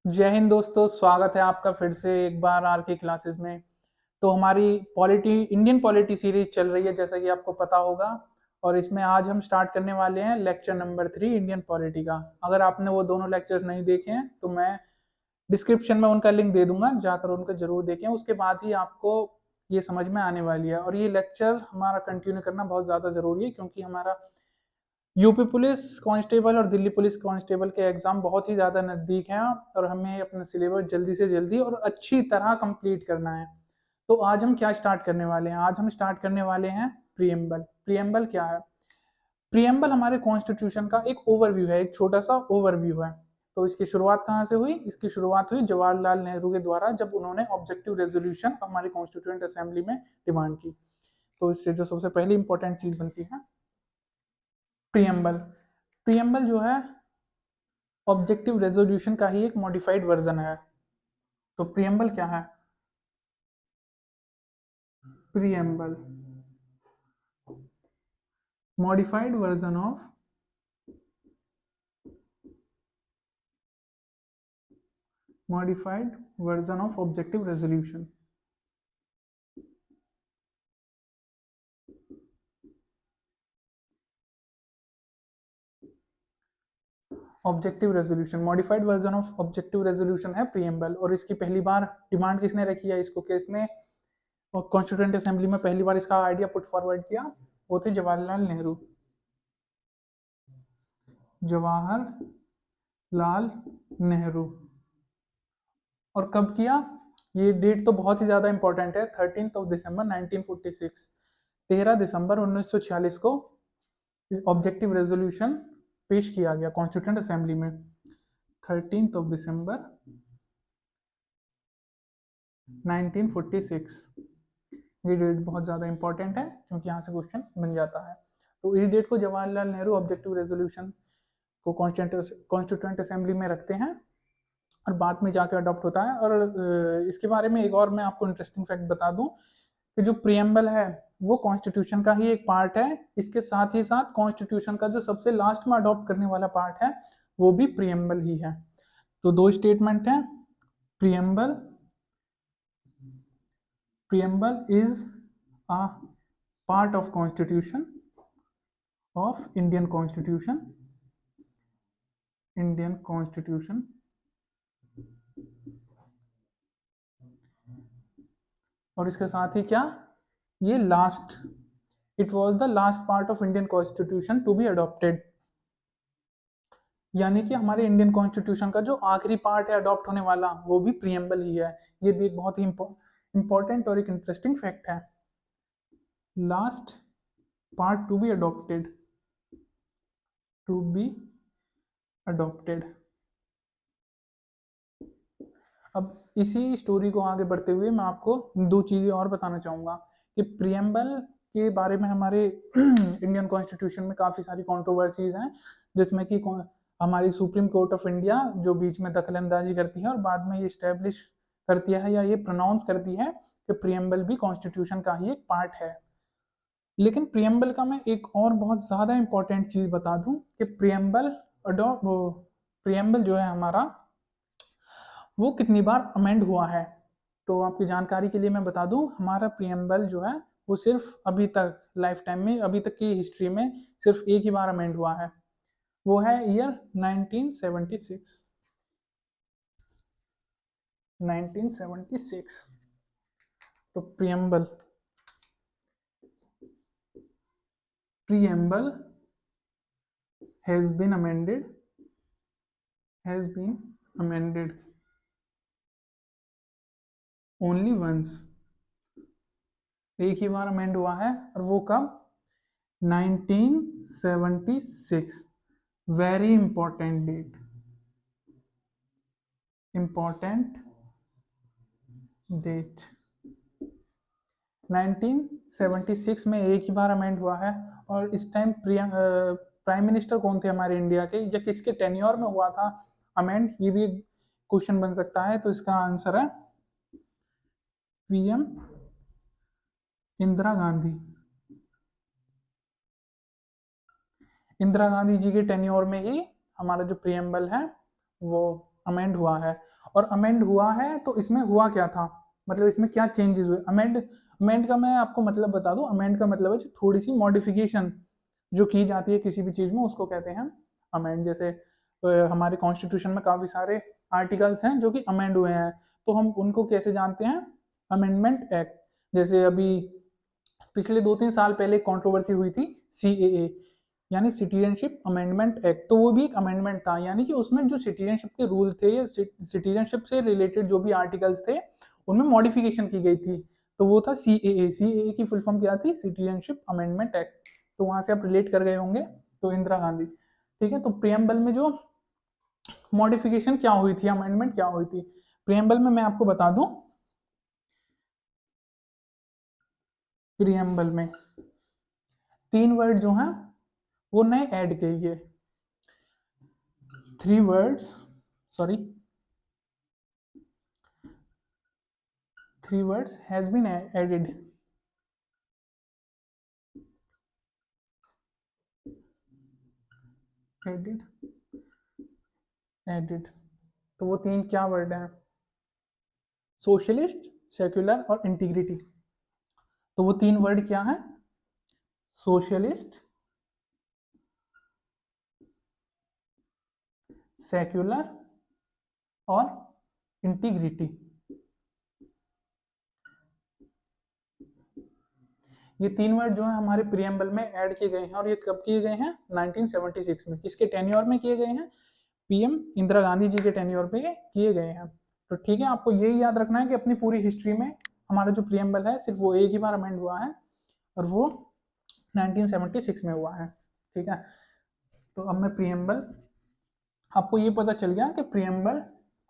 जय हिंद दोस्तों, स्वागत है आपका फिर से एक बार आर के क्लासेस में। तो हमारी पॉलिटी इंडियन पॉलिटी सीरीज चल रही है जैसा कि आपको पता होगा। और इसमें आज हम स्टार्ट करने वाले हैं लेक्चर नंबर 3 इंडियन पॉलिटी का। अगर आपने वो दोनों लेक्चर्स नहीं देखे हैं तो मैं डिस्क्रिप्शन में उनका लिंक दे दूंगा, जाकर उनको जरूर देखें। उसके बाद ही आपको ये समझ में आने वाली है। और ये लेक्चर हमारा कंटिन्यू करना बहुत ज़्यादा ज़रूरी है क्योंकि हमारा यूपी पुलिस कांस्टेबल और दिल्ली पुलिस कांस्टेबल के एग्जाम बहुत ही ज़्यादा नज़दीक हैं और हमें अपना सिलेबस जल्दी से जल्दी और अच्छी तरह कंप्लीट करना है। तो आज हम क्या स्टार्ट करने वाले हैं? आज हम स्टार्ट करने वाले हैं प्रियम्बल। प्रियम्बल क्या है? प्रियम्बल हमारे कॉन्स्टिट्यूशन का एक ओवरव्यू है, एक छोटा सा ओवरव्यू है। तो इसकी शुरुआत कहाँ से हुई? इसकी शुरुआत हुई जवाहरलाल नेहरू के द्वारा, जब उन्होंने ऑब्जेक्टिव रेजोल्यूशन हमारी कॉन्स्टिट्यूएंट असेंबली में डिमांड की। तो इससे जो सबसे पहली इंपॉर्टेंट चीज बनती है प्रियम्बल। प्रियम्बल जो है ऑब्जेक्टिव रेजोल्यूशन का ही एक मॉडिफाइड वर्जन है। तो प्रियम्बल क्या है? Preamble modified version of objective resolution. Objective resolution, modified version of objective resolution है प्रियम्बल। और इसकी पहली बार डिमांड किसने रखी है? इसको किसने कॉन्स्टिट्यूएंट असेंबली में पहली बार इसका आइडिया पुट फॉरवर्ड किया? वो थे जवाहरलाल नेहरू। जवाहरलाल नेहरू। और कब किया? ये डेट तो बहुत ही ज्यादा इंपॉर्टेंट है, 13 दिसंबर 1946। 13 दिसंबर 1946 को ऑब्जेक्टिव रेजोल्यूशन पेश किया गया कॉन्स्टिट्यूएंट असेंबली में। 13 दिसंबर 1946। ये डेट बहुत ज़्यादा इंपॉर्टेंट है क्योंकि यहाँ से क्वेश्चन बन जाता है। तो इस डेट को जवाहरलाल नेहरू ऑब्जेक्टिव रेजोल्यूशन को कॉन्स्टिट्यूएंट असेंबली में रखते हैं और बाद में जाकर अडॉप्ट होता है। और इसके बारे में एक और मैं आपको इंटरेस्टिंग फैक्ट बता दूं कि जो प्रियम्बल है वो कॉन्स्टिट्यूशन का ही एक पार्ट है। इसके साथ ही साथ कॉन्स्टिट्यूशन का जो सबसे लास्ट में अडॉप्ट करने वाला पार्ट है वो भी प्रियम्बल ही है। तो दो स्टेटमेंट है। Preamble preamble is a part of constitution of Indian constitution. और इसके साथ ही क्या, ये last, it was the last part of Indian constitution to be adopted. यानी कि हमारे इंडियन कॉन्स्टिट्यूशन का जो आखिरी पार्ट है अडॉप्ट होने वाला वो भी प्रियम्बल ही है। ये भी एक बहुत ही इंपॉर्टेंट और एक इंटरेस्टिंग फैक्ट है। Last part two be adopted. अब इसी स्टोरी को आगे बढ़ते हुए मैं आपको दो चीजें और बताना चाहूंगा कि प्रियम्बल के बारे में हमारे इंडियन कॉन्स्टिट्यूशन में काफी सारी कंट्रोवर्सीज हैं, जिसमें कि हमारी सुप्रीम कोर्ट ऑफ इंडिया जो बीच में दखल अंदाजी करती है और बाद में ये स्टैब्लिश करती है या ये प्रोनाउंस करती है कि प्रियम्बल भी कॉन्स्टिट्यूशन का ही एक पार्ट है। लेकिन प्रियम्बल का मैं एक और बहुत ज्यादा इंपॉर्टेंट चीज बता दूं कि प्रियम्बल जो है हमारा वो कितनी बार अमेंड हुआ है। तो आपकी जानकारी के लिए मैं बता दूं, हमारा प्रियम्बल जो है वो सिर्फ अभी तक लाइफ टाइम में, अभी तक की हिस्ट्री में सिर्फ एक ही बार अमेंड हुआ है। वो है ईयर 1976। 1976। तो preamble has been amended only once. एक ही बार अमेंड हुआ है और वो कब? 1976। Very important date, important date. 1976 में एक ही बार अमेंड हुआ है। और इस टाइम प्राइम मिनिस्टर कौन थे हमारे इंडिया के, या किसके टेन्योर में हुआ था अमेंड? ये भी क्वेश्चन बन सकता है। तो इसका आंसर है पीएम इंदिरा गांधी। इंदिरा गांधी जी के टेन्योर में ही हमारा जो प्रियम्बल है वो अमेंड हुआ है। और अमेंड हुआ है तो इसमें हुआ क्या था, मतलब इसमें क्या चेंजेस हुए। अमेंड का मैं आपको मतलब बता दूं, अमेंड का मतलब है जो थोड़ी सी मॉडिफिकेशन जो की जाती है किसी भी चीज में उसको कहते हैं अमेंड। जैसे हमारे कॉन्स्टिट्यूशन में काफी सारे आर्टिकल्स हैं जो कि अमेंड हुए हैं, तो हम उनको कैसे जानते हैं, अमेंडमेंट एक्ट। जैसे अभी पिछले 2-3 साल पहले कंट्रोवर्सी हुई थी CAA यानी सिटीजनशिप अमेंडमेंट एक्ट, तो वो भी एक अमेंडमेंट था, यानी कि उसमें जो सिटीजनशिप के रूल थे या सिटीजनशिप से रिलेटेड जो भी आर्टिकल्स थे उनमें मॉडिफिकेशन की गई थी, तो वो था CAA की फुल फॉर्म क्या थी, सिटीजनशिप अमेंडमेंट एक्ट। तो वहां से आप रिलेट कर गए होंगे, तो इंदिरा गांधी। ठीक है, तो प्रियम्बल में जो मॉडिफिकेशन क्या हुई थी, अमेंडमेंट क्या हुई थी प्रियम्बल में, मैं आपको बता दूं। प्रियम्बल में 3 वर्ड जो हैं वो नए ऐड किए गए, 3 words, sorry, 3 words has been added, added, added। तो वो 3 क्या वर्ड हैं, सोशलिस्ट, सेक्युलर और इंटीग्रिटी। तो वो 3 वर्ड क्या है, सोशलिस्ट, सेक्युलर और इंटीग्रिटी। ये 3 वर्ड जो है हमारे प्रियम्बल में ऐड किए गए हैं, और ये कब किए गए हैं, 1976 में। किसके टेन्योर में किए गए हैं, PM इंदिरा गांधी जी के टेन्योर पे किए गए हैं। तो ठीक है, आपको यही याद रखना है कि अपनी पूरी हिस्ट्री में हमारा जो प्रियम्बल है सिर्फ वो एक ही बार अमेंड हुआ है, और वो 1976 में हुआ है। ठीक है, तो अब मैं प्रियम्बल, आपको ये पता चल गया कि प्रियम्बल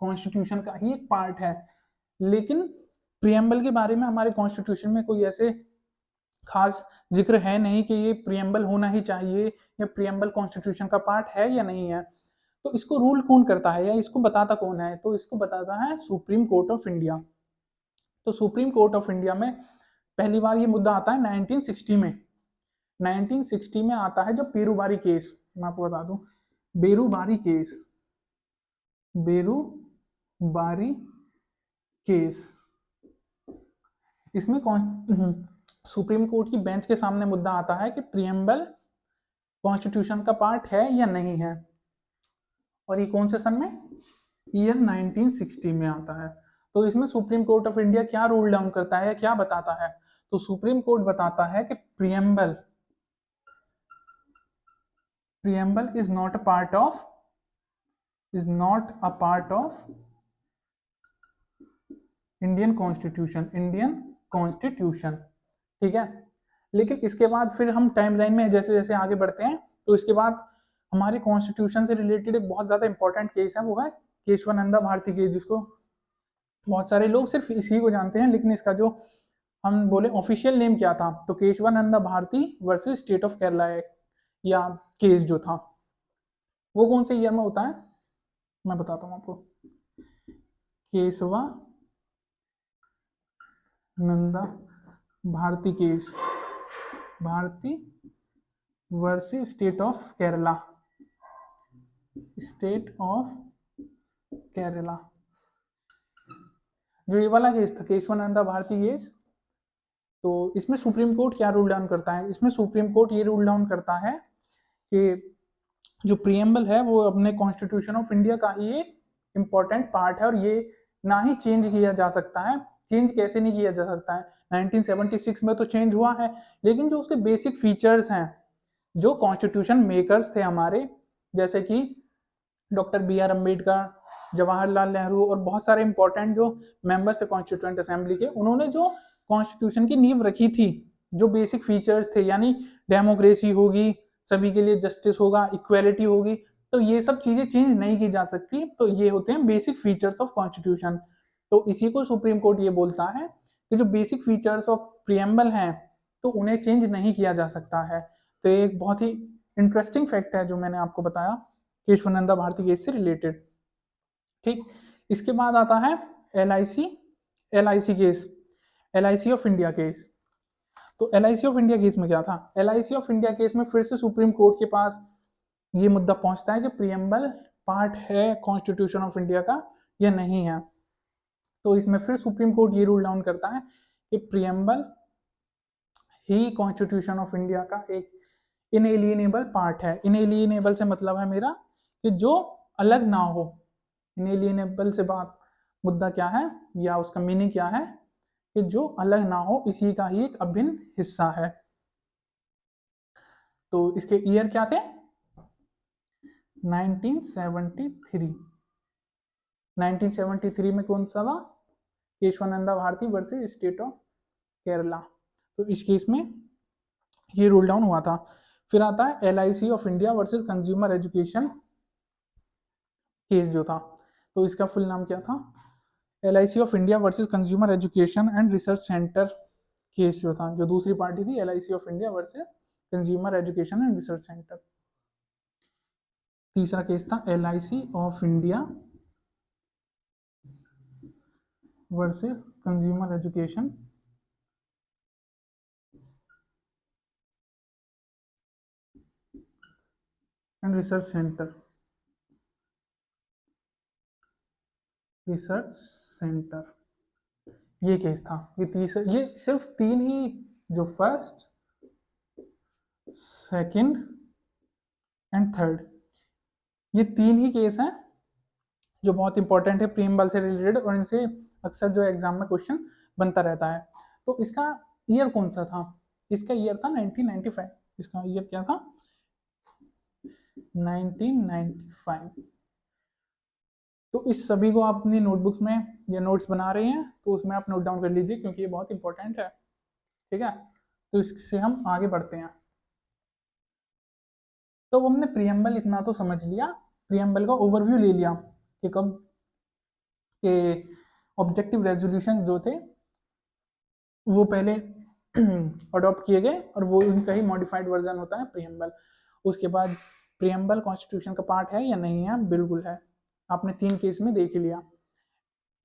कॉन्स्टिट्यूशन का ही एक पार्ट है, लेकिन प्रियम्बल के बारे में हमारे कॉन्स्टिट्यूशन में कोई ऐसे खास जिक्र है नहीं कि ये प्रियम्बल होना ही चाहिए या प्रियम्बल कॉन्स्टिट्यूशन का पार्ट है या नहीं है। तो इसको रूल कौन करता है या इसको बताता कौन है, तो इसको बताता है सुप्रीम कोर्ट ऑफ इंडिया। तो सुप्रीम कोर्ट ऑफ इंडिया में पहली बार ये मुद्दा आता है 1960 में। 1960 में आता है जब बेरूबारी केस, मैं आपको बता दूं, बेरूबारी केस, बेरूबारी केस, इसमें कौन सुप्रीम कोर्ट की बेंच के सामने मुद्दा आता है कि प्रियम्बल कॉन्स्टिट्यूशन का पार्ट है या नहीं है। और ये कौन से सन में, ईयर 1960 में आता है। तो इसमें सुप्रीम कोर्ट ऑफ इंडिया क्या रूल डाउन करता है या क्या बताता है, तो सुप्रीम कोर्ट बताता है कि preamble is not a part of, Indian constitution. ठीक है, लेकिन इसके बाद फिर हम टाइमलाइन में जैसे जैसे आगे बढ़ते हैं, तो इसके बाद हमारे कॉन्स्टिट्यूशन से रिलेटेड एक बहुत ज्यादा इंपॉर्टेंट केस है, वो है केशवानंदा भारती केस, जिसको बहुत सारे लोग सिर्फ इसी को जानते हैं, लेकिन इसका जो हम बोले ऑफिशियल नेम क्या था, तो Kesavananda Bharati versus state of Kerala act या केस जो था, वो कौन से ईयर में होता है, मैं बताता हूँ आपको। Kesavananda Bharati case, Bharati versus state of Kerala, state of Kerala. जो ये वाला केस था केशवानंदा भारती केस, तो इसमें सुप्रीम कोर्ट क्या रूल डाउन करता है, इसमें सुप्रीम कोर्ट ये रूल डाउन करता है कि जो प्रियम्बल है वो अपने कॉन्स्टिट्यूशन ऑफ इंडिया का ही एक इम्पॉर्टेंट पार्ट है, और ये ना ही चेंज किया जा सकता है। चेंज कैसे नहीं किया जा सकता है, 1976 में तो चेंज हुआ है, लेकिन जो उसके बेसिक फीचर्स हैं, जो कॉन्स्टिट्यूशन मेकर्स थे हमारे, जैसे कि डॉक्टर BR अम्बेडकर, जवाहरलाल नेहरू और बहुत सारे इंपॉर्टेंट जो मेंबर्स थे कॉन्स्टिट्यूएंट असेंबली के, उन्होंने जो कॉन्स्टिट्यूशन की नींव रखी थी, जो बेसिक फीचर्स थे, यानी डेमोक्रेसी होगी, सभी के लिए जस्टिस होगा, इक्वेलिटी होगी, तो ये सब चीजें चेंज नहीं की जा सकती। तो ये होते हैं बेसिक फीचर्स ऑफ कॉन्स्टिट्यूशन। तो इसी को सुप्रीम कोर्ट ये बोलता है कि जो बेसिक फीचर्स ऑफ प्रियम्बल हैं, तो उन्हें चेंज नहीं किया जा सकता है। तो ये एक बहुत ही इंटरेस्टिंग फैक्ट है जो मैंने आपको बताया केशवानंदा भारती केस से रिलेटेड। ठीक, इसके बाद आता है LIC case, LIC of India case. तो LIC ऑफ इंडिया केस में क्या था, LIC ऑफ इंडिया केस में फिर से सुप्रीम कोर्ट के पास ये मुद्दा पहुंचता है कि प्रियम्बल पार्ट है कॉन्स्टिट्यूशन ऑफ इंडिया का या नहीं है। तो इसमें फिर सुप्रीम कोर्ट ये रूल डाउन करता है कि preamble he constitution of India का एक इनएलिएनेबल पार्ट है। इनएलिएनेबल से मतलब है मेरा कि जो अलग ना हो। इनएलिएनेबल से बात मुद्दा क्या है या उसका मीनिंग क्या है कि जो अलग ना हो, इसी का ही एक अभिन्न हिस्सा है। तो इसके ईयर क्या थे? 1973। 1973 में कौन सा था? Kesavananda Bharati versus state of Kerala. तो इस केस में ये रूल डाउन हुआ था। फिर आता है LIC of India versus consumer education case जो था। तो इसका फुल नाम क्या था? LIC of India versus consumer education and research centre case जो था। जो दूसरी पार्टी थी LIC of India versus consumer education and research centre. तीसरा केस था LIC of India versus consumer education and research centre. ये केस था। ये सिर्फ तीन ही, जो फर्स्ट, सेकंड एंड थर्ड, ये तीन ही केस हैं जो बहुत इंपॉर्टेंट है प्रीएम्बल से रिलेटेड, और इनसे अक्सर जो एग्जाम में क्वेश्चन बनता रहता है। तो इसका ईयर कौन सा था? इसका ईयर था 1995। इसका ईयर क्या था? 1995। तो इस सभी को आप अपनी नोटबुक्स में या नोट्स बना रहे हैं तो उसमें आप नोट डाउन कर लीजिए, क्योंकि ये बहुत इंपॉर्टेंट है। ठीक है, तो इससे हम आगे बढ़ते हैं। तो हमने प्रीएम्बल इतना तो समझ लिया, प्रीएम्बल का ओवरव्यू ले लिया कि कब के ऑब्जेक्टिव रेजोल्यूशन जो थे वो पहले अडॉप्ट किए गए, और वो उनका ही मॉडिफाइड वर्जन होता है प्रीएम्बल। उसके बाद प्रीएम्बल कॉन्स्टिट्यूशन का पार्ट है या नहीं है? बिल्कुल है। आपने तीन केस में देख लिया।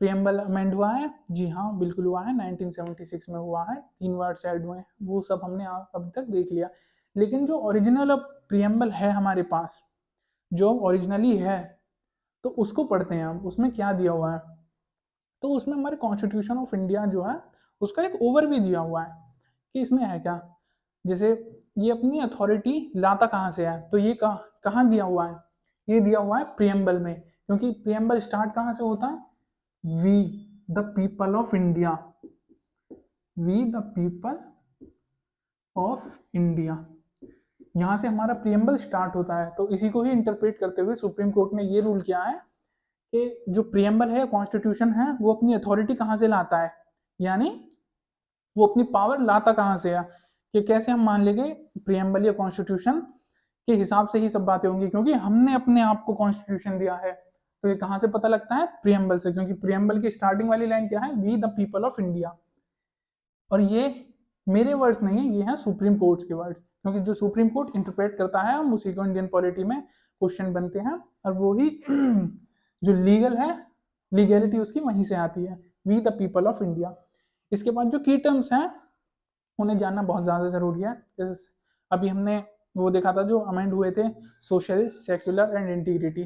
प्रीएम्बल अमेंड हुआ है? जी हाँ, बिल्कुल हुआ है, 1976 में हुआ है। 3 वर्ड्स ऐड हुए हैं, वो सब हमने अब तक देख लिया। लेकिन जो ओरिजिनल अब प्रीएम्बल है हमारे पास, जो ओरिजिनली है, तो उसको पढ़ते हैं हम। उसमें क्या दिया हुआ है? तो उसमें हमारे कॉन्स्टिट्यूशन ऑफ इंडिया जो है उसका एक ओवरव्यू दिया हुआ है कि इसमें है क्या। जैसे ये अपनी अथॉरिटी लाता कहाँ से है, तो ये कहाँ दिया हुआ है? ये दिया हुआ है प्रीएम्बल में, क्योंकि प्रीएम्बल स्टार्ट कहाँ से होता है? We the people of India. We the people of India, यहां से हमारा प्रीएम्बल स्टार्ट होता है। तो इसी को ही इंटरप्रेट करते हुए सुप्रीम कोर्ट ने ये रूल किया है कि जो प्रीएम्बल है, कॉन्स्टिट्यूशन है, वो अपनी अथॉरिटी कहाँ से लाता है, यानी वो अपनी पावर लाता कहाँ से है। कि कैसे हम मान लेंगे प्रीएम्बल या कॉन्स्टिट्यूशन के हिसाब से ही सब बातें होंगी, क्योंकि हमने अपने आप को कॉन्स्टिट्यूशन दिया है। तो ये कहाँ से पता लगता है? प्रीएम्बल से, क्योंकि प्रीएम्बल की स्टार्टिंग वाली लाइन क्या है? We the people of India. और ये मेरे वर्ड्स नहीं है, ये है सुप्रीम कोर्ट के वर्ड्स, क्योंकि जो सुप्रीम कोर्ट इंटरप्रेट करता है हम उसी को इंडियन पॉलिटी में क्वेश्चन बनते हैं, और वो ही जो लीगल है, लीगैलिटी उसकी वहीं से आती है। We the people of India. इसके बाद जो की टर्म्स हैं उन्हें जानना बहुत ज़्यादा ज़रूरी है। जैसे अभी हमने वो देखा था जो अमेंड हुए थे, सोशलिस्ट, सेक्युलर एंड इंटीग्रिटी।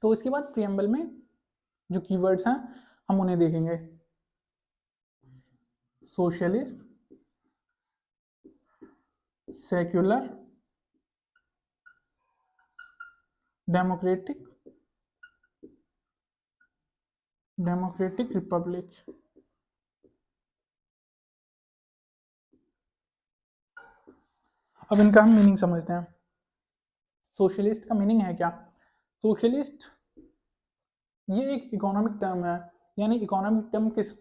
तो इसके बाद प्रीएम्बल में जो कीवर्ड्स हैं हम उन्हें देखेंगे। Socialist, secular, democratic, democratic Republic. अब इनका हम मीनिंग समझते हैं। सोशलिस्ट का मीनिंग है क्या? सोशलिस्ट ये एक इकोनॉमिक टर्म है, यानी इकोनॉमिक टर्म किस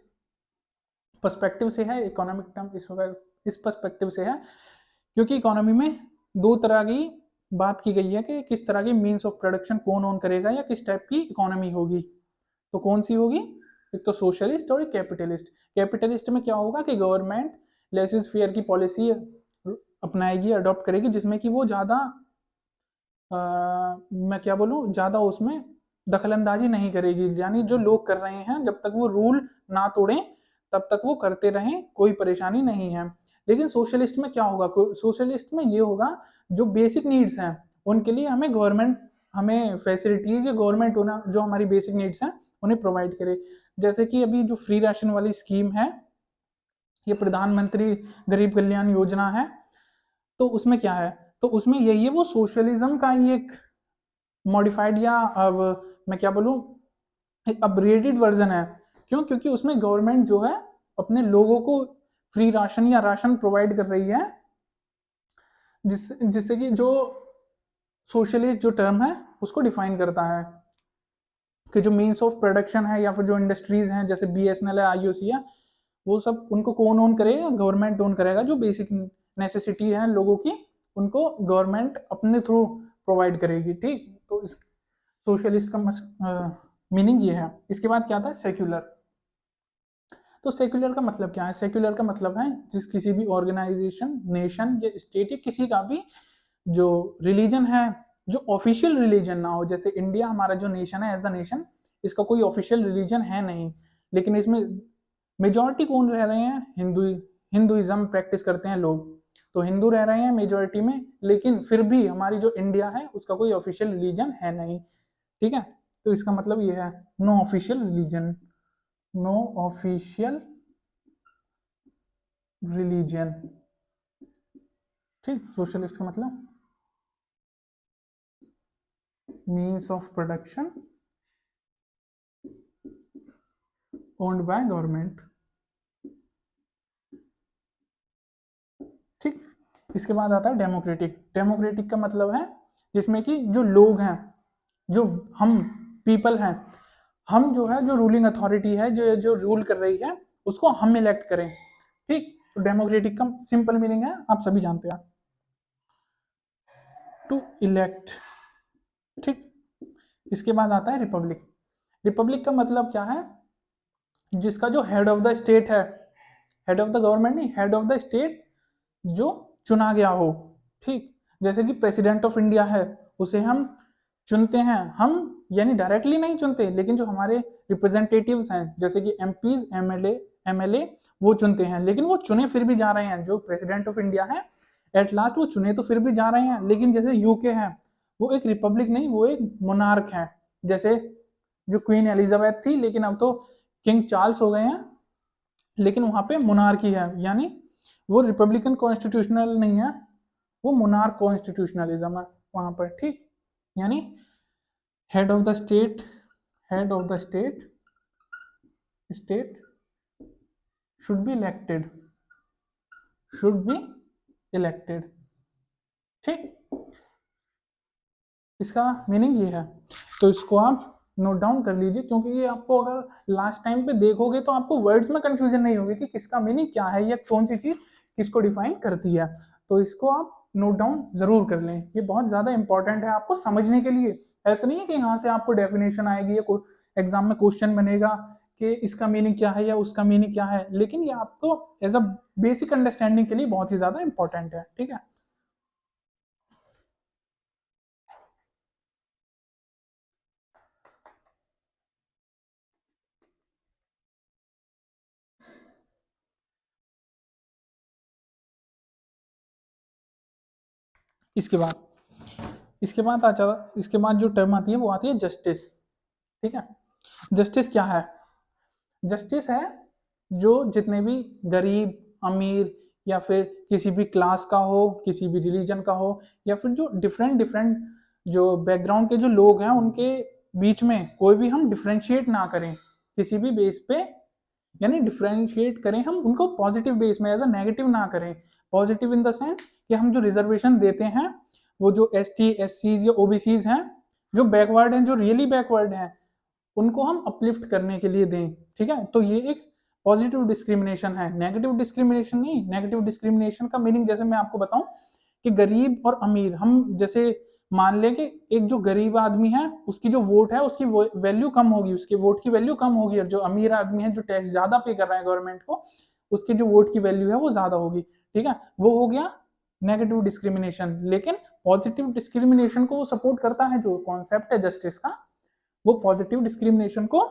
पर्सपेक्टिव से है? इकोनॉमिक टर्म इस पर्सपेक्टिव से है क्योंकि इकोनॉमी में दो तरह की बात की गई है कि किस तरह की मीन्स ऑफ प्रोडक्शन कौन ओन करेगा या किस टाइप की इकोनॉमी होगी। तो कौन सी होगी? एक तो सोशलिस्ट और एक कैपिटलिस्ट। कैपिटलिस्ट में क्या होगा कि गवर्नमेंट लेसिस फेयर की पॉलिसी अपनाएगी, अडॉप्ट करेगी, जिसमें कि वो ज़्यादा मैं क्या बोलूँ, ज़्यादा उसमें दखलंदाजी नहीं करेगी। यानी जो लोग कर रहे हैं जब तक वो रूल ना तोड़ें तब तक वो करते रहें, कोई परेशानी नहीं है। लेकिन सोशलिस्ट में क्या होगा? सोशलिस्ट में ये होगा जो बेसिक नीड्स हैं उनके लिए हमें गवर्नमेंट हमें फैसिलिटीज या गवर्नमेंट होना जो हमारी बेसिक नीड्स हैं उन्हें प्रोवाइड करे। जैसे कि अभी जो फ्री राशन वाली स्कीम है, ये प्रधानमंत्री गरीब कल्याण योजना है, तो उसमें क्या है, तो उसमें यही है, वो सोशलिज्म का ही एक मॉडिफाइड या अब मैं क्या बोलूँ, एक अपग्रेडेड वर्जन है। क्यों? क्योंकि उसमें गवर्नमेंट जो है अपने लोगों को फ्री राशन या राशन प्रोवाइड कर रही है, जिससे कि जो सोशलिस्ट जो टर्म है उसको डिफाइन करता है कि जो मीन्स ऑफ प्रोडक्शन है या फिर जो इंडस्ट्रीज हैं जैसे बीएसएनएल है, आईओसी है, वो सब उनको कौन ओन करेगा? गवर्नमेंट ओन करेगा। जो बेसिक नेसेसिटी है लोगों की, उनको गवर्नमेंट अपने थ्रू प्रोवाइड करेगी। ठीक, तो इस सोशलिस्ट का मीनिंग ये है। इसके बाद क्या आता है? सेक्युलर। तो सेक्युलर का मतलब क्या है? सेक्युलर का मतलब है जिस किसी भी ऑर्गेनाइजेशन, नेशन या स्टेट या किसी का भी जो रिलीजन है, जो ऑफिशियल रिलीजन ना हो। जैसे इंडिया हमारा जो नेशन है, एज अ नेशन, इसका कोई ऑफिशियल रिलीजन है नहीं, लेकिन इसमें मेजॉरिटी कौन रह रहे हैं? हिंदुइज्म प्रैक्टिस करते हैं लोग, तो हिंदू रह रहे हैं मेजॉरिटी में, लेकिन फिर भी हमारी जो इंडिया है उसका कोई ऑफिशियल रिलीजन है नहीं। ठीक है, तो इसका मतलब ये है no official religion, no official religion. ठीक, सोशलिस्ट का मतलब means of production owned by government. ठीक, इसके बाद आता है डेमोक्रेटिक। डेमोक्रेटिक का मतलब है जिसमें कि जो लोग हैं, जो हम पीपल हैं, हम जो है, जो रूलिंग अथॉरिटी है, जो जो रूल कर रही है, उसको हम इलेक्ट करें। ठीक, तो डेमोक्रेटिक का सिंपल मीनिंग है, आप सभी जानते हैं, टू इलेक्ट। ठीक, इसके बाद आता है रिपब्लिक। रिपब्लिक का मतलब क्या है? जिसका जो हेड ऑफ द स्टेट है, हेड ऑफ द गवर्नमेंट नहीं, हेड ऑफ द स्टेट जो चुना गया हो। ठीक, जैसे कि प्रेसिडेंट ऑफ इंडिया है, उसे हम चुनते हैं, हम यानी डायरेक्टली नहीं चुनते, लेकिन जो हमारे रिप्रेजेंटेटिव्स हैं जैसे कि एमपीज, एमएलए वो चुनते हैं, लेकिन वो चुने फिर भी जा रहे हैं। जो प्रेसिडेंट ऑफ इंडिया है एट लास्ट वो चुने तो फिर भी जा रहे हैं। लेकिन जैसे यूके है, वो एक रिपब्लिक नहीं, वो एक मोनार्क है। जैसे जो क्वीन एलिजाबेथ थी, लेकिन अब तो किंग चार्ल्स हो गए हैं, लेकिन वहां पे मोनार्की है, यानी वो रिपब्लिकन कॉन्स्टिट्यूशनल नहीं है, वो मोनार्क कॉन्स्टिट्यूशनलिज्म है वहां पर। ठीक, यानी head of the state, head of the state should be elected, should be elected. ठीक, इसका मीनिंग ये है, तो इसको आप नोट डाउन कर लीजिए, क्योंकि ये आपको अगर लास्ट टाइम पे देखोगे तो आपको वर्ड्स में कंफ्यूजन नहीं होगी कि किसका मीनिंग क्या है या कौन सी चीज किसको डिफाइन करती है। तो इसको आप नोट डाउन जरूर कर लें, ये बहुत ज्यादा इंपॉर्टेंट है आपको समझने के लिए। ऐसा नहीं है कि यहाँ से आपको डेफिनेशन आएगी या एग्जाम में क्वेश्चन बनेगा कि इसका मीनिंग क्या है या उसका मीनिंग क्या है, लेकिन ये आपको एज अ बेसिक अंडरस्टैंडिंग के लिए बहुत ही ज्यादा इंपॉर्टेंट है। ठीक है, इसके बाद इसके बाद जो टर्म आती है वो आती है जस्टिस। ठीक है, जस्टिस क्या है? जस्टिस है जो जितने भी गरीब, अमीर, या फिर किसी भी क्लास का हो, किसी भी रिलीजन का हो, या फिर जो डिफरेंट डिफरेंट जो बैकग्राउंड के जो लोग हैं उनके बीच में कोई भी हम डिफ्रेंशिएट ना करें किसी भी बेस पे, यानी डिफ्रेंशिएट करें हम उनको पॉजिटिव बेस में, एज अ नेगेटिव ना करें। पॉजिटिव इन द सेंस कि हम जो रिजर्वेशन देते हैं, वो जो एस टी, एस सीज या ओबीसीज हैं, जो बैकवर्ड हैं, जो रियली बैकवर्ड हैं, उनको हम अपलिफ्ट करने के लिए दें। ठीक है, तो ये एक पॉजिटिव डिस्क्रिमिनेशन है, नेगेटिव डिस्क्रिमिनेशन नहीं। नेगेटिव डिस्क्रिमिनेशन का मीनिंग जैसे मैं आपको बताऊं कि गरीब और अमीर, हम जैसे मान लें कि एक जो गरीब आदमी है उसकी जो वोट है उसकी वैल्यू कम होगी, उसके वोट की वैल्यू कम होगी, और जो अमीर आदमी है जो टैक्स ज्यादा पे कर रहा है गवर्नमेंट को, उसकी जो वोट की वैल्यू है वो ज्यादा होगी। ठीक है, वो हो गया नेगेटिव डिस्क्रिमिनेशन। लेकिन पॉजिटिव डिस्क्रिमिनेशन को वो सपोर्ट करता है, जो कॉन्सेप्ट है जस्टिस का, वो पॉजिटिव डिस्क्रिमिनेशन को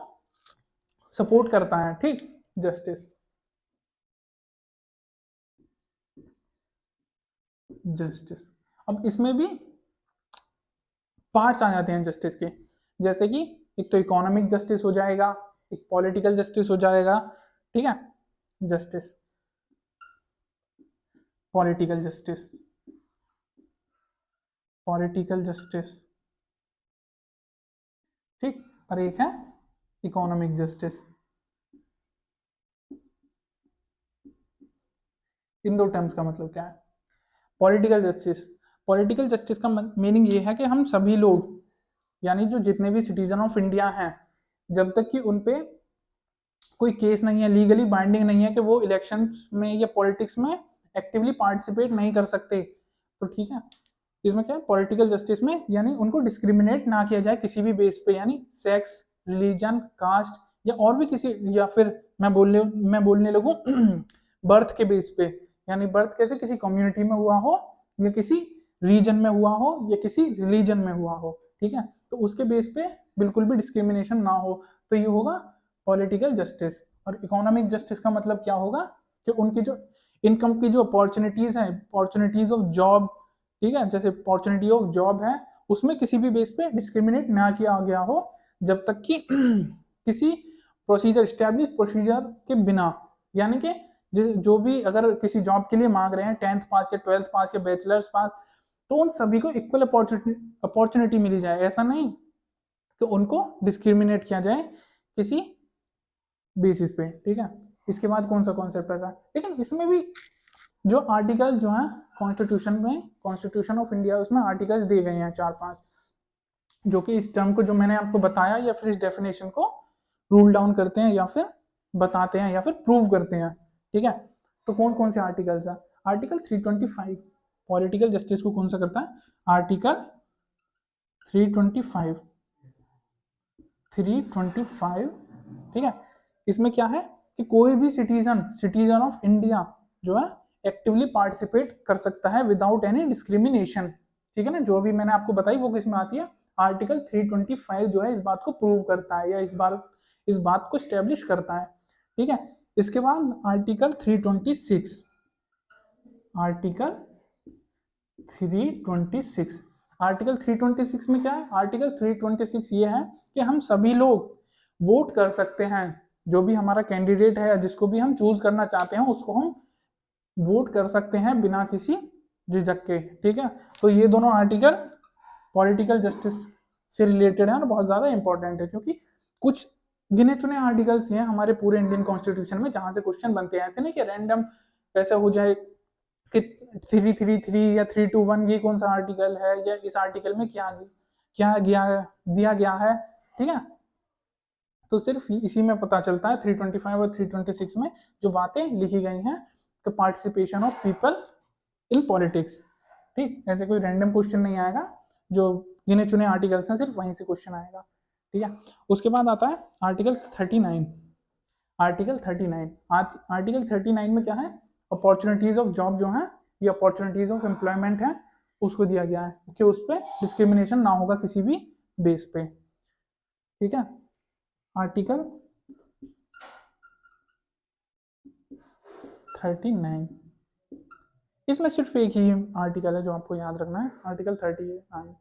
सपोर्ट करता है। ठीक, जस्टिस, जस्टिस। अब इसमें भी पार्ट्स आ जाते हैं जस्टिस के, जैसे कि एक तो इकोनॉमिक जस्टिस हो जाएगा, एक पॉलिटिकल जस्टिस हो जाएगा, ठीक है, justice, political justice, political justice, ठीक, और एक है इकोनॉमिक जस्टिस। इन दो टर्म्स का मतलब क्या है? पॉलिटिकल जस्टिस, पॉलिटिकल जस्टिस का मीनिंग ये है कि हम सभी लोग, यानी जो जितने भी सिटीजन ऑफ इंडिया हैं, जब तक कि उन पे कोई केस नहीं है, लीगली बाइंडिंग नहीं है कि वो इलेक्शंस में या पॉलिटिक्स में एक्टिवली पार्टिसिपेट नहीं कर सकते, तो ठीक है, इसमें क्या है पॉलिटिकल जस्टिस में, यानी उनको डिस्क्रिमिनेट ना किया जाए किसी भी बेस पे, यानी सेक्स, रिलीजन, कास्ट या और भी किसी, या फिर मैं बोलने लगूं बर्थ के बेस पे, यानी बर्थ कैसे किसी कम्युनिटी में हुआ हो या किसी रीजन में हुआ हो या किसी रिलीजन में हुआ हो, ठीक है, तो उसके बेस पे बिल्कुल भी डिस्क्रिमिनेशन ना हो, तो ये होगा पॉलिटिकल जस्टिस। और इकोनॉमिक जस्टिस का मतलब क्या होगा कि उनकी जो इनकम की जो अपॉर्चुनिटीज हैं, अपॉर्चुनिटीज ऑफ जॉब, ठीक है, जैसे अपॉर्चुनिटी ऑफ जॉब है, उसमें किसी भी बेस पे डिस्क्रिमिनेट ना किया गया हो, जब तक कि किसी प्रोसीजर, स्टैब्लिश प्रोसीजर के बिना, यानी कि जो भी अगर किसी जॉब के लिए मांग रहे हैं 10th पास या 12th पास या बैचलर्स पास, तो उन सभी को इक्वल अपॉर्चुनिटी मिली जाए, ऐसा नहीं कि उनको डिस्क्रिमिनेट किया जाए किसी बेसिस पे, ठीक है। इसके बाद कौन सा कॉन्सेप्ट आता है, लेकिन इसमें भी जो आर्टिकल जो है कॉन्स्टिट्यूशन में, कॉन्स्टिट्यूशन ऑफ इंडिया, उसमें आर्टिकल्स दिए गए हैं 4-5, जो कि इस टर्म को जो मैंने आपको बताया या फिर इस डेफिनेशन को रूल डाउन करते हैं या फिर बताते हैं या फिर प्रूव करते हैं, ठीक है। तो कौन कौन से आर्टिकल्स है? आर्टिकल 325 पॉलिटिकल जस्टिस को कौन सा करता है? आर्टिकल 325, 325, ठीक है। इसमें क्या है कि कोई भी सिटीजन ऑफ इंडिया जो है एक्टिवली पार्टिसिपेट कर सकता है विदाउट एनी डिस्क्रिमिनेशन, ठीक है ना। जो भी मैंने आपको बताई वो किसमें आती है? आर्टिकल 325 जो है इस बात को प्रूव करता है या इस बात को स्टेब्लिश करता है, ठीक है। इसके बाद आर्टिकल 326, आर्टिकल 326, आर्टिकल 326 में क्या है? आर्टिकल 326 ये है कि हम सभी लोग वोट कर सकते हैं, जो भी हमारा कैंडिडेट है, जिसको भी हम चूज करना चाहते हैं उसको हम वोट कर सकते हैं बिना किसी झिझक के, ठीक है। तो ये दोनों आर्टिकल पॉलिटिकल जस्टिस से रिलेटेड है और बहुत ज्यादा इंपॉर्टेंट है, क्योंकि कुछ गिने चुने आर्टिकल्स हैं हमारे पूरे इंडियन कॉन्स्टिट्यूशन में जहां से क्वेश्चन बनते हैं, ऐसे नहीं कि रैंडम ऐसा हो जाए कि 333 या 321 ये कौन सा आर्टिकल है या इस आर्टिकल में क्या क्या दिया गया है, ठीक है। तो सिर्फ इसी में पता चलता है 325 और 326 में जो बातें लिखी गई हैं, तो participation of people in politics, ठीक। ऐसे कोई रैंडम क्वेश्चन नहीं आएगा, जो गिने चुने आर्टिकल्स हैं सिर्फ वहीं से क्वेश्चन आएगा, ठीक है। उसके बाद आता है आर्टिकल 39, आर्टिकल 39, आर्टिकल 39 में क्या है? अपॉर्चुनिटीज ऑफ जॉब जो है, ये अपॉर्चुनिटीज ऑफ एम्प्लॉयमेंट है, उसको दिया गया है कि उस पर डिस्क्रिमिनेशन ना होगा किसी भी बेस पे, ठीक है। आर्टिकल 39, इसमें सिर्फ एक ही आर्टिकल है जो आपको याद रखना है, आर्टिकल 39,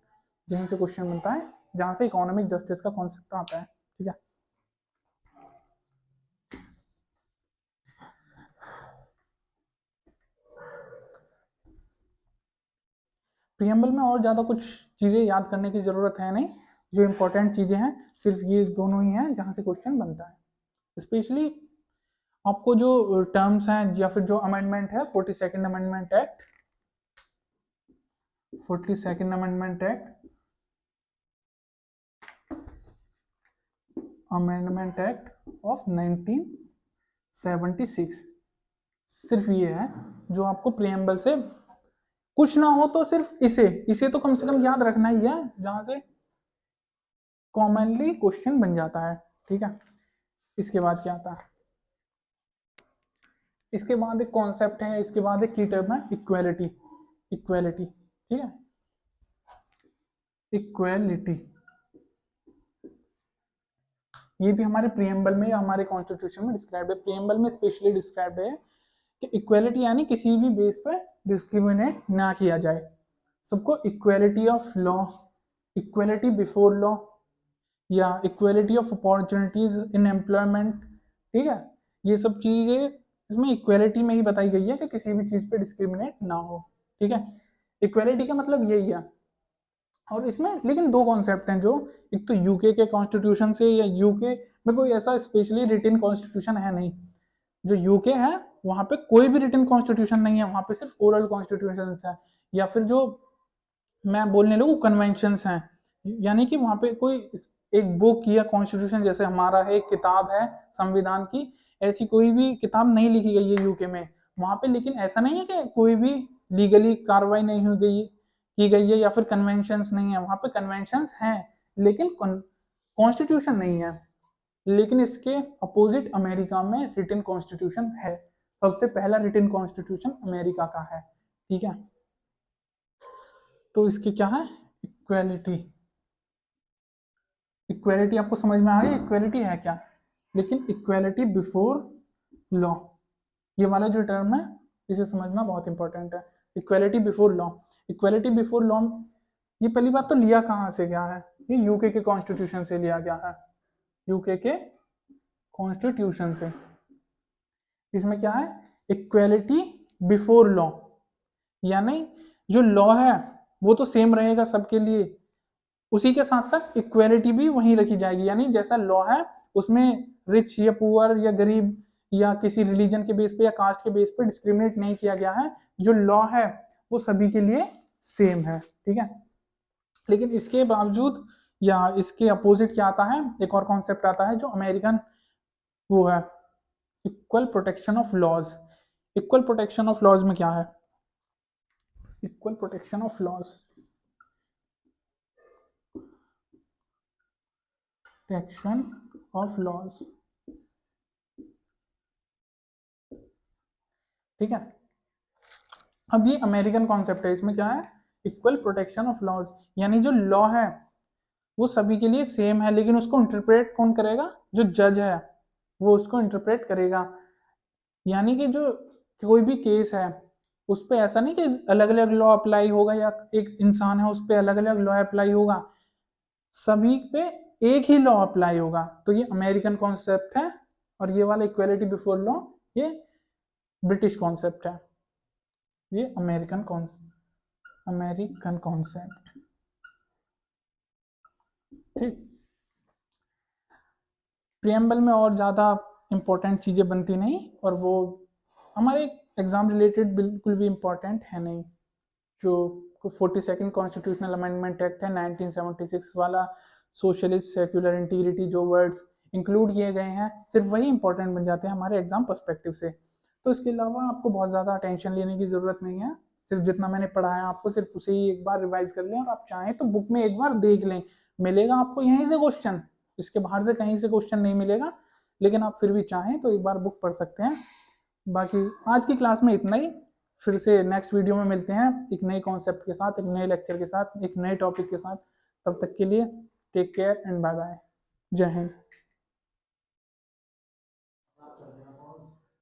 जहीं से क्वेश्चन बनता है, जहां से इकोनॉमिक जस्टिस का कॉन्सेप्ट आता है, ठीक है। प्रियम्बल में और ज़्यादा कुछ चीज़ें याद करने की ज़रूरत है नहीं, जो इंपॉर्टेंट चीज़ें हैं सिर्फ ये दोनों ही हैं जहाँ से क्वेश्चन बनता है। स्पेशली आपको जो टर्म्स हैं या फिर जो अमेंडमेंट है 42nd amendment act, 42nd amendment act, amendment act of 1976, सिर्फ ये है जो आपको प्रियम्बल से कुछ ना हो तो सिर्फ इसे तो कम से कम याद रखना ही है, जहां से कॉमनली क्वेश्चन बन जाता है, ठीक है। इसके बाद क्या आता है? इसके बाद एक कॉन्सेप्ट है, इसके बाद एक की टर्म है इक्वेलिटी, इक्वेलिटी, ठीक है, इक्वेलिटी। ये भी हमारे प्रियम्बल में या हमारे कॉन्स्टिट्यूशन में डिस्क्राइब है, प्रियम्बल में स्पेशली डिस्क्राइब है कि इक्वेलिटी यानी किसी भी बेस पर डिस्क्रिमिनेट ना किया जाए, सबको equality of law, equality before law या equality of opportunities in employment, ठीक है। ये सब चीजें इसमें इक्वेलिटी में ही बताई गई है कि किसी भी चीज पे डिस्क्रिमिनेट ना हो, ठीक है। इक्वेलिटी का मतलब यही है। और इसमें लेकिन दो कॉन्सेप्ट हैं जो, एक तो यूके के कॉन्स्टिट्यूशन से, या यूके में कोई ऐसा स्पेशली रिटन कॉन्स्टिट्यूशन है नहीं। जो यूके है वहां पे कोई भी रिटन कॉन्स्टिट्यूशन नहीं है, वहां पे सिर्फ ओरल कॉन्स्टिट्यूशन है, या फिर जो मैं बोलने लगूँ कन्वेंशंस हैं, यानी कि वहां पे कोई एक बुक या कॉन्स्टिट्यूशन जैसे हमारा है, एक किताब है संविधान की, ऐसी कोई भी किताब नहीं लिखी गई है यूके में वहां पे। लेकिन ऐसा नहीं है कि कोई भी लीगली कार्रवाई नहीं हुई गई की गई है, या फिर कन्वेंशंस नहीं है, वहां पे कन्वेंशंस हैं लेकिन कॉन्स्टिट्यूशन नहीं है। लेकिन इसके अपोजिट अमेरिका में रिटन कॉन्स्टिट्यूशन है। सबसे पहला रिटन कॉन्स्टिट्यूशन अमेरिका का है, ठीक है। तो इसकी क्या है, इक्वेलिटी। इक्वेलिटी आपको समझ में आ गई इक्वेलिटी है क्या। लेकिन इक्वेलिटी बिफोर लॉ, ये वाला जो टर्म है इसे समझना बहुत इंपॉर्टेंट है। Equality before law, equality before law, ये पहली बात तो लिया कहाँ से गया है, ये यूके के कॉन्स्टिट्यूशन से लिया गया है, यूके के कॉन्स्टिट्यूशन से। इसमें क्या है, इक्वेलिटी बिफोर लॉ, यानी जो लॉ है वो तो सेम रहेगा सबके लिए, उसी के साथ साथ इक्वेलिटी भी वहीं रखी जाएगी। यानी जैसा लॉ है उसमें रिच या पुअर या गरीब या किसी रिलीजन के बेस पे या कास्ट के बेस पे डिस्क्रिमिनेट नहीं किया गया है। जो लॉ है वो सभी के लिए सेम है, ठीक है। लेकिन इसके बावजूद या इसके अपोजिट क्या आता है, एक और कॉन्सेप्ट आता है जो अमेरिकन, वो है equal protection of laws. Equal protection of laws में क्या है, equal protection of laws, protection of laws, ठीक है। अब ये अमेरिकन कॉन्सेप्ट है, इसमें क्या है, इक्वल प्रोटेक्शन ऑफ लॉज, यानी जो लॉ है वो सभी के लिए सेम है, लेकिन उसको इंटरप्रेट कौन करेगा, जो जज है वो उसको इंटरप्रेट करेगा। यानी कि जो कोई भी केस है उस पर ऐसा नहीं कि अलग अलग लॉ अप्लाई होगा, या एक इंसान है उस पर अलग अलग लॉ अप्लाई होगा, सभी पे एक ही लॉ अप्लाई होगा। तो ये अमेरिकन कॉन्सेप्ट है, और ये वाला इक्वेलिटी बिफोर लॉ ये ब्रिटिश कॉन्सेप्ट है, ये अमेरिकन कॉन्सेप्ट, ठीक। प्रियम्बल में और ज़्यादा इंपॉर्टेंट चीज़ें बनती नहीं, और वो हमारे एग्जाम रिलेटेड बिल्कुल भी इम्पोर्टेंट है नहीं। जो 42nd कॉन्स्टिट्यूशनल अमेंडमेंट एक्ट है 1976 वाला, सोशलिस्ट सेक्युलर इंटीग्रिटी, जो वर्ड्स इंक्लूड किए गए हैं सिर्फ वही इंपॉर्टेंट बन जाते हैं हमारे एग्जाम पर्सपेक्टिव से। तो इसके अलावा आपको बहुत ज़्यादा टेंशन लेने की ज़रूरत नहीं है, सिर्फ जितना मैंने पढ़ाया आपको सिर्फ उसे ही एक बार रिवाइज कर लें, और आप चाहें तो बुक में एक बार देख लें, मिलेगा आपको यहीं से क्वेश्चन, इसके बाहर से कहीं से क्वेश्चन नहीं मिलेगा। लेकिन आप फिर भी चाहें तो एक बार बुक पढ़ सकते हैं। बाकी आज की क्लास में इतना ही, फिर से नेक्स्ट वीडियो में मिलते हैं एक नए कॉन्सेप्ट के साथ, एक नए लेक्चर के साथ, एक नए टॉपिक के साथ। तब तक के लिए take care and bye bye. जय हिंद।